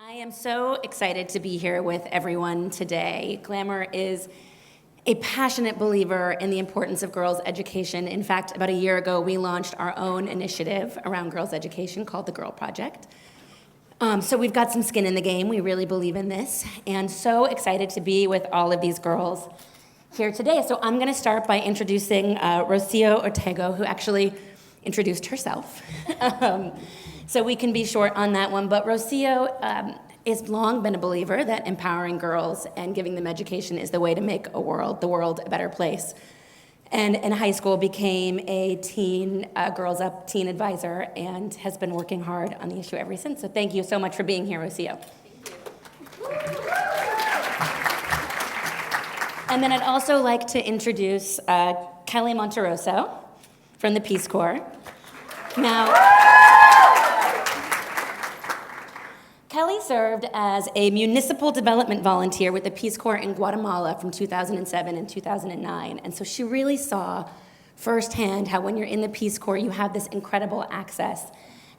I am so excited to be here with everyone today. Glamour is a passionate believer in the importance of girls' education. In fact, about a year ago, we launched our own initiative around girls' education called the Girl Project. So we've got some skin in the game. We really believe in this, and so excited to be with all of these girls here today. So I'm going to start by introducing Rocio Ortega, who actually introduced herself. So we can be short on that one. But Rocio has long been a believer that empowering girls and giving them education is the way to make the world a better place. And in high school became a Girls Up teen advisor and has been working hard on the issue ever since. So thank you so much for being here, Rocio. And then I'd also like to introduce Kelly Monterroso from the Peace Corps. Now, Kelly served as a municipal development volunteer with the Peace Corps in Guatemala from 2007 and 2009. And so she really saw firsthand how when you're in the Peace Corps, you have this incredible access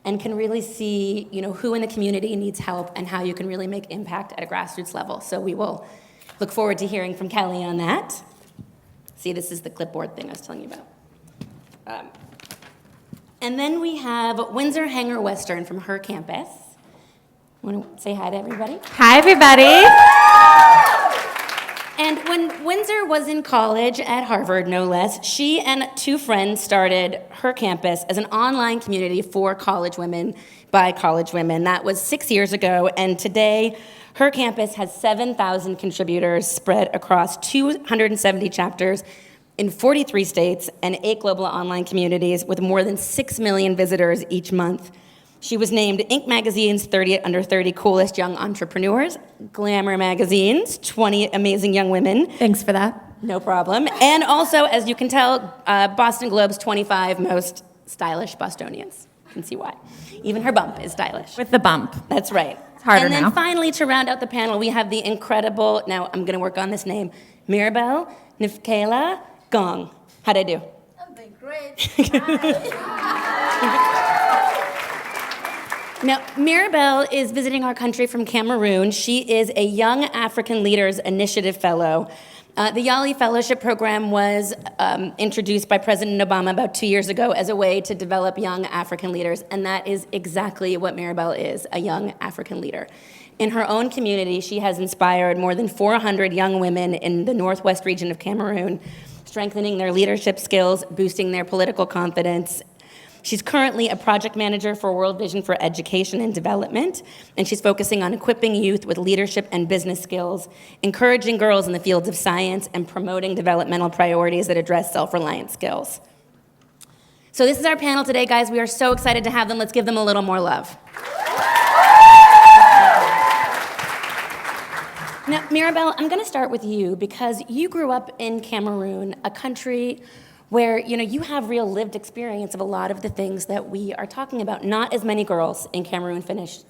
and can really see, who in the community needs help and how you can really make impact at a grassroots level. So we will look forward to hearing from Kelly on that. See, this is the clipboard thing I was telling you about. And then we have Windsor Hangar Western from her campus. Want to say hi to everybody? Hi, everybody. And when Windsor was in college at Harvard, no less, she and two friends started her campus as an online community for college women by college women. That was 6 years ago, and today her campus has 7,000 contributors spread across 270 chapters in 43 states and 8 global online communities with more than 6 million visitors each month. She was named Inc. Magazine's 30 Under 30 Coolest Young Entrepreneurs, Glamour Magazine's 20 Amazing Young Women. Thanks for that. No problem. And also, as you can tell, Boston Globe's 25 Most Stylish Bostonians. You can see why. Even her bump is stylish. With the bump. That's right. It's harder and then now. Finally, to round out the panel, we have the incredible, now I'm going to work on this name, Mirabel, Nfihkela, Ngong. How'd I do? I'm doing great. Now, Mirabel is visiting our country from Cameroon. She is a Young African Leaders Initiative Fellow. The YALI Fellowship Program was introduced by President Obama about 2 years ago as a way to develop young African leaders, and that is exactly what Mirabel is, a young African leader. In her own community, she has inspired more than 400 young women in the northwest region of Cameroon, strengthening their leadership skills, boosting their political confidence. She's currently a project manager for World Vision for Education and Development, and she's focusing on equipping youth with leadership and business skills, encouraging girls in the fields of science, and promoting developmental priorities that address self-reliant skills. So this is our panel today, guys. We are so excited to have them. Let's give them a little more love. Now, Maribel, I'm going to start with you because you grew up in Cameroon, a country where you have real lived experience of a lot of the things that we are talking about. Not as many girls in Cameroon finished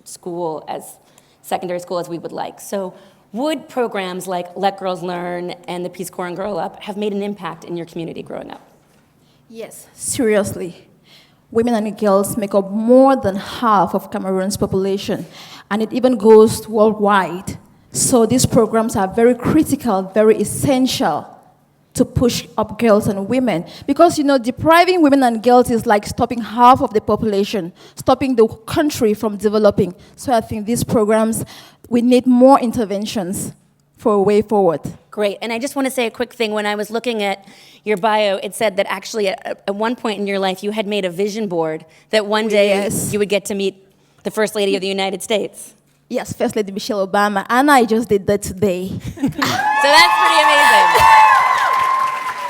secondary school as we would like. So would programs like Let Girls Learn and the Peace Corps and Girl Up have made an impact in your community growing up? Yes, seriously. Women and girls make up more than half of Cameroon's population, and it even goes worldwide. So these programs are very critical, very essential to push up girls and women. Because, depriving women and girls is like stopping half of the population, stopping the country from developing. So I think these programs, we need more interventions for a way forward. Great. And I just want to say a quick thing. When I was looking at your bio, it said that actually at one point in your life, you had made a vision board that one day you would get to meet the First Lady of the United States. Yes, First Lady Michelle Obama, and I just did that today. So that's pretty amazing.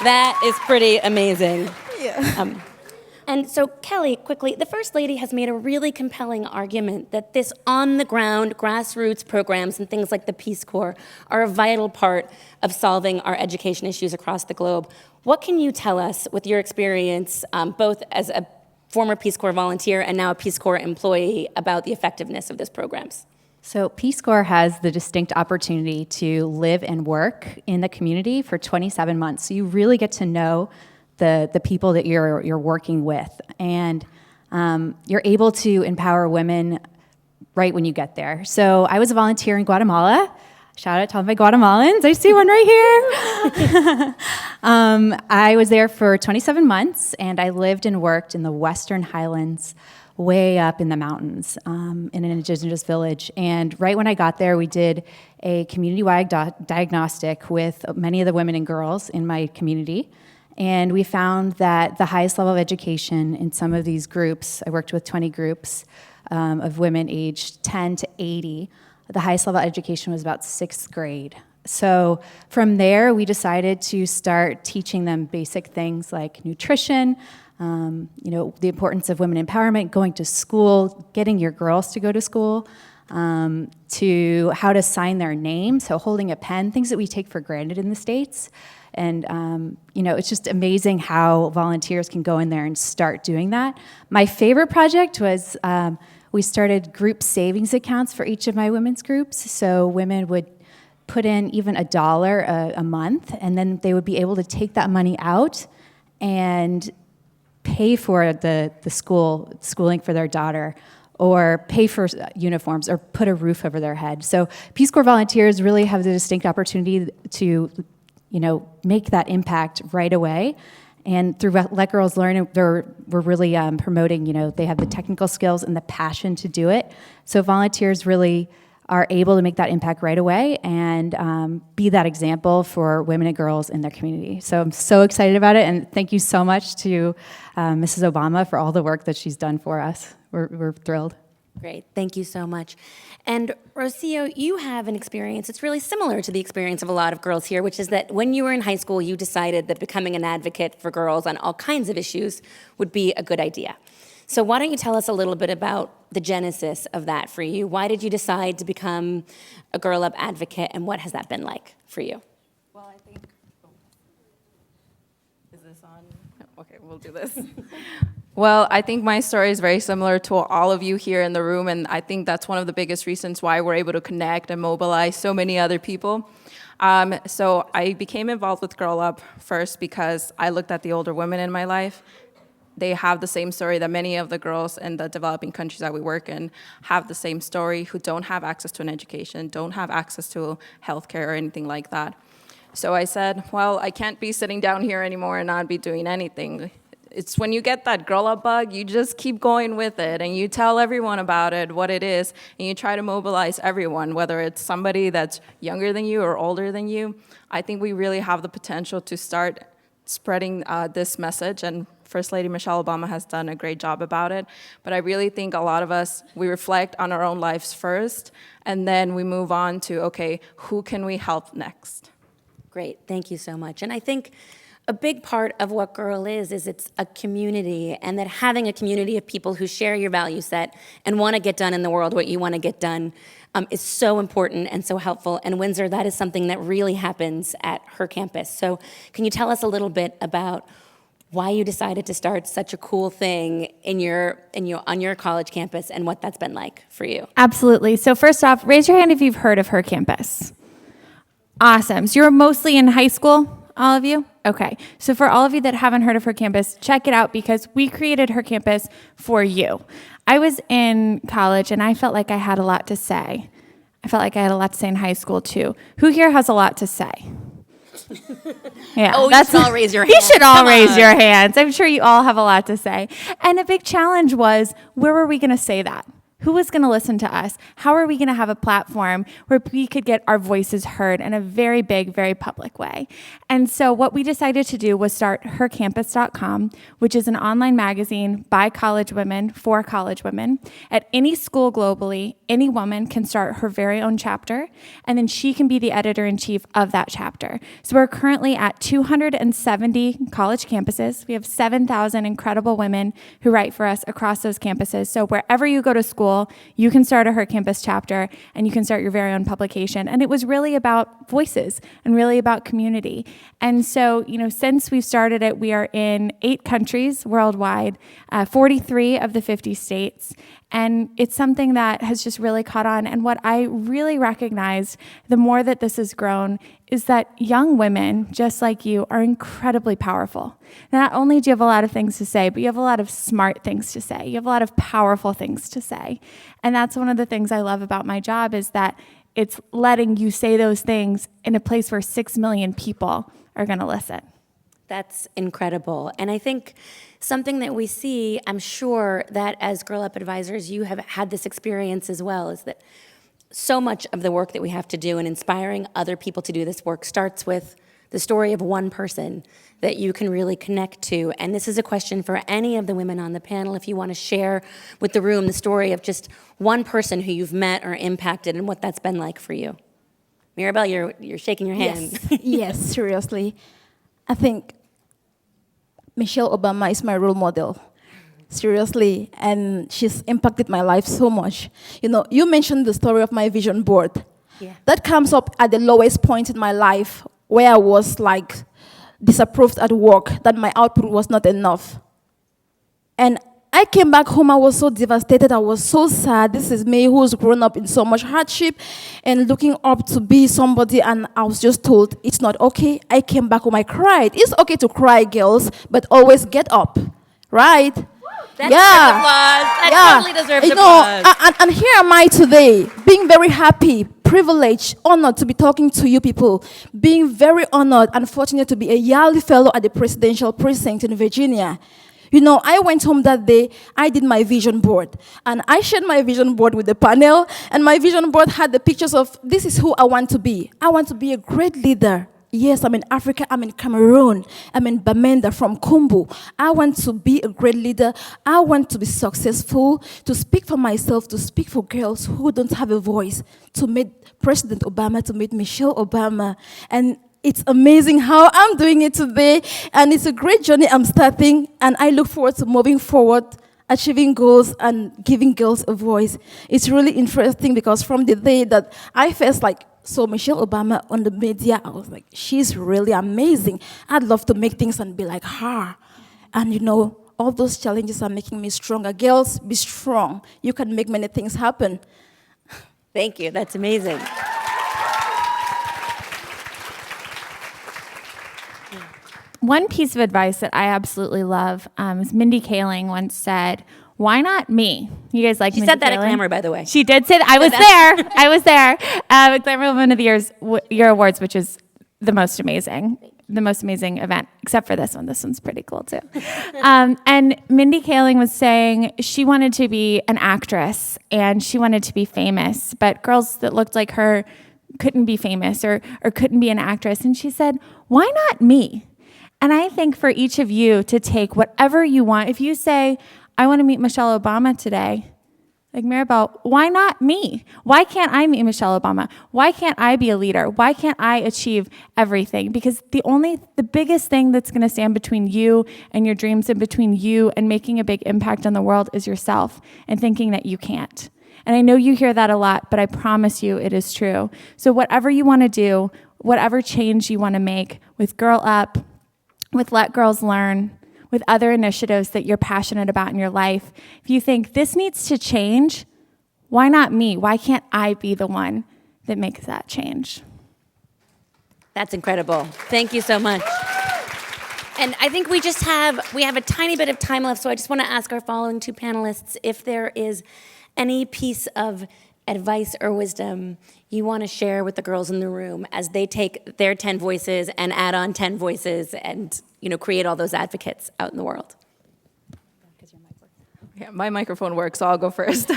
That is pretty amazing. Yeah. And so, Kelly, quickly, the First Lady has made a really compelling argument that this on-the-ground grassroots programs and things like the Peace Corps are a vital part of solving our education issues across the globe. What can you tell us with your experience, both as a former Peace Corps volunteer and now a Peace Corps employee, about the effectiveness of these programs? So Peace Corps has the distinct opportunity to live and work in the community for 27 months. So you really get to know the people that you're working with. And you're able to empower women right when you get there. So I was a volunteer in Guatemala. Shout out to all my Guatemalans. I see one right here. I was there for 27 months, and I lived and worked in the Western Highlands, way up in the mountains, in an indigenous village. And right when I got there, we did a community-wide diagnostic with many of the women and girls in my community. And we found that the highest level of education in some of these groups, I worked with 20 groups of women aged 10 to 80, the highest level of education was about 6th grade. So from there, we decided to start teaching them basic things like nutrition, the importance of women empowerment, going to school, getting your girls to go to school, to how to sign their name, so holding a pen, things that we take for granted in the States. And, it's just amazing how volunteers can go in there and start doing that. My favorite project was we started group savings accounts for each of my women's groups. So women would put in even $1 a month, and then they would be able to take that money out and pay for the schooling for their daughter, or pay for uniforms, or put a roof over their head. So Peace Corps volunteers really have the distinct opportunity to make that impact right away. And through Let Girls Learn, we're really promoting, they have the technical skills and the passion to do it. So volunteers really are able to make that impact right away and be that example for women and girls in their community. So I'm so excited about it, and thank you so much to Mrs. Obama for all the work that she's done for us. We're thrilled. Great, thank you so much. And Rocio, you have an experience, it's really similar to the experience of a lot of girls here, which is that when you were in high school, you decided that becoming an advocate for girls on all kinds of issues would be a good idea. So why don't you tell us a little bit about the genesis of that for you? Why did you decide to become a Girl Up advocate, and what has that been like for you? Well, I think, is this on? Okay, we'll do this. Well, I think my story is very similar to all of you here in the room, and I think that's one of the biggest reasons why we're able to connect and mobilize so many other people. So I became involved with Girl Up first because I looked at the older women in my life. They have the same story that many of the girls in the developing countries that we work in have the same story, who don't have access to an education, don't have access to healthcare or anything like that. So I said, well, I can't be sitting down here anymore and not be doing anything. It's when you get that Girl Up bug, you just keep going with it, and you tell everyone about it, what it is, and you try to mobilize everyone, whether it's somebody that's younger than you or older than you. I think we really have the potential to start spreading this message, and First Lady Michelle Obama has done a great job about it. But I really think a lot of us, we reflect on our own lives first, and then we move on to, okay, who can we help next? Great, thank you so much. And I think a big part of what Girl is it's a community, and that having a community of people who share your value set and want to get done in the world what you want to get done is so important and so helpful. And Windsor, that is something that really happens at her campus. So can you tell us a little bit about why you decided to start such a cool thing on your college campus, and what that's been like for you? Absolutely. So first off, raise your hand if you've heard of her campus. Awesome. So you're mostly in high school? All of you? Okay. So for all of you that haven't heard of her campus, check it out, because we created her campus for you. I was in college and I felt like I had a lot to say. I felt like I had a lot to say in high school too. Who here has a lot to say? Yeah. Oh, you should all raise your hands. You should all Come raise on. your hands. I'm sure you all have a lot to say. And a big challenge was, where were we going to say that? Who was going to listen to us? How are we going to have a platform where we could get our voices heard in a very big, very public way? And so what we decided to do was start hercampus.com, which is an online magazine by college women for college women. At any school globally, any woman can start her very own chapter, and then she can be the editor-in-chief of that chapter. So we're currently at 270 college campuses. We have 7,000 incredible women who write for us across those campuses. So wherever you go to school, you can start a Her Campus chapter, and you can start your very own publication. And it was really about voices and really about community. And so, since we've started it, we are in 8 countries worldwide, 43 of the 50 states. And it's something that has just really caught on. And what I really recognized, the more that this has grown, is that young women, just like you, are incredibly powerful. Not only do you have a lot of things to say, but you have a lot of smart things to say. You have a lot of powerful things to say. And that's one of the things I love about my job, is that it's letting you say those things in a place where 6 million people are going to listen. That's incredible. And I think something that we see, I'm sure that as Girl Up advisors, you have had this experience as well, is that so much of the work that we have to do in inspiring other people to do this work starts with the story of one person that you can really connect to. And this is a question for any of the women on the panel, if you want to share with the room the story of just one person who you've met or impacted and what that's been like for you. Mirabel, you're shaking your hand. Yes, yes, seriously. I think Michelle Obama is my role model. Seriously, and she's impacted my life so much. You know, you mentioned the story of my vision board. Yeah. That comes up at the lowest point in my life, where I was like disapproved at work, that my output was not enough. And I came back home, I was so devastated, I was so sad. This is me who's grown up in so much hardship and looking up to be somebody, and I was just told, it's not okay. I came back home, I cried. It's okay to cry, girls, but always get up, right? That deserves applause. That totally deserves applause. And here am I today, being very happy, privileged, honored to be talking to you people, being very honored and fortunate to be a YALI fellow at the Presidential Precinct in Virginia. You know, I went home that day, I did my vision board, and I shared my vision board with the panel, and my vision board had the pictures of, this is who I want to be. I want to be a great leader. Yes, I'm in Africa, I'm in Cameroon, I'm in Bamenda from Kumbu. I want to be a great leader. I want to be successful, to speak for myself, to speak for girls who don't have a voice, to meet President Obama, to meet Michelle Obama. And it's amazing how I'm doing it today, and it's a great journey I'm starting, and I look forward to moving forward, achieving goals, and giving girls a voice. It's really interesting because from the day that I first saw Michelle Obama on the media, I was like, she's really amazing. I'd love to make things and be like her. And you know, all those challenges are making me stronger. Girls, be strong. You can make many things happen. Thank you. That's amazing. One piece of advice that I absolutely love is Mindy Kaling once said, "Why not me?" You guys like She Mindy said that Kaling? at Glamour, by the way. She did say that. I was there. I was there. Glamour Woman of the Year Awards, which is the most amazing event, except for this one. This one's pretty cool too. And Mindy Kaling was saying she wanted to be an actress and she wanted to be famous, but girls that looked like her couldn't be famous or couldn't be an actress. And she said, "Why not me?" And I think for each of you to take whatever you want. If you say, "I want to meet Michelle Obama today," like Maribel, why not me? Why can't I meet Michelle Obama? Why can't I be a leader? Why can't I achieve everything? Because the biggest thing that's going to stand between you and your dreams and between you and making a big impact on the world is yourself and thinking that you can't. And I know you hear that a lot, but I promise you it is true. So whatever you want to do, whatever change you want to make with Girl Up, with Let Girls Learn, with other initiatives that you're passionate about in your life, if you think this needs to change, why not me? Why can't I be the one that makes that change? That's incredible. Thank you so much. And I think we have a tiny bit of time left, so I just want to ask our following two panelists if there is any piece of advice or wisdom you want to share with the girls in the room as they take their 10 voices and add on 10 voices and, create all those advocates out in the world. Yeah, my microphone works, so I'll go first.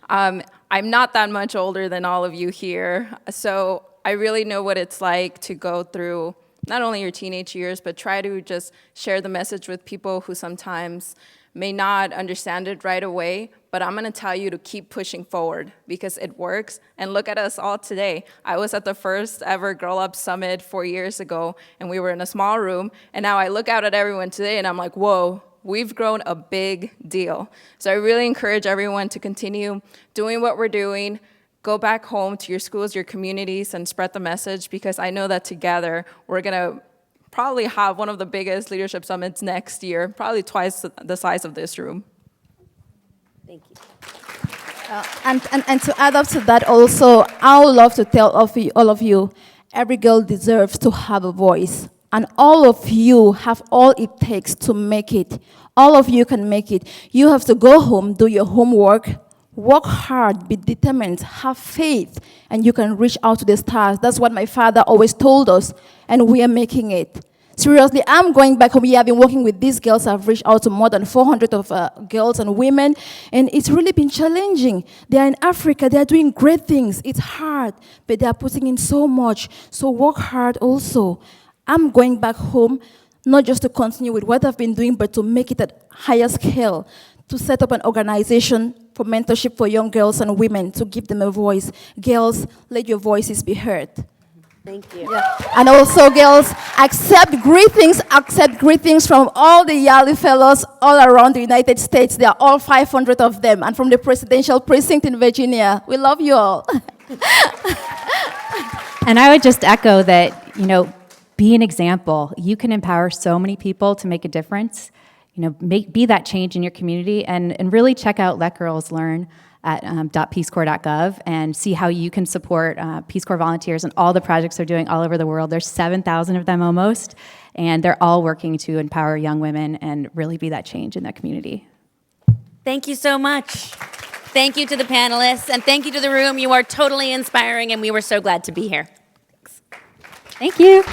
I'm not that much older than all of you here, so I really know what it's like to go through not only your teenage years, but try to just share the message with people who sometimes may not understand it right away, but I'm gonna tell you to keep pushing forward because it works. And look at us all today. I was at the first ever Girl Up Summit 4 years ago, and we were in a small room, and now I look out at everyone today and I'm like, whoa, we've grown a big deal. So I really encourage everyone to continue doing what we're doing. Go back home to your schools, your communities, and spread the message because I know that together we're gonna probably have one of the biggest leadership summits next year, probably twice the size of this room. Thank you. And to add up to that also, I would love to tell all of you, every girl deserves to have a voice. And all of you have all it takes to make it. All of you can make it. You have to go home, do your homework, work hard, be determined, have faith, and you can reach out to the stars. That's what my father always told us, and we are making it. Seriously, I'm going back home. Yeah, I've been working with these girls. I've reached out to more than 400 of girls and women, and it's really been challenging. They are in Africa. They are doing great things. It's hard, but they are putting in so much. So work hard also. I'm going back home, not just to continue with what I've been doing, but to make it at higher scale, to set up an organization for mentorship for young girls and women, to give them a voice. Girls, let your voices be heard. Thank you. Yeah. And also, girls, accept greetings from all the YALI fellows all around the United States. There are all 500 of them, and from the presidential precinct in Virginia. We love you all. And I would just echo that, be an example. You can empower so many people to make a difference. Be that change in your community, and really check out Let Girls Learn at .peacecorps.gov and see how you can support Peace Corps volunteers and all the projects they're doing all over the world. There's 7,000 of them almost, and they're all working to empower young women and really be that change in that community. Thank you so much. Thank you to the panelists, and thank you to the room. You are totally inspiring, and we were so glad to be here. Thank you.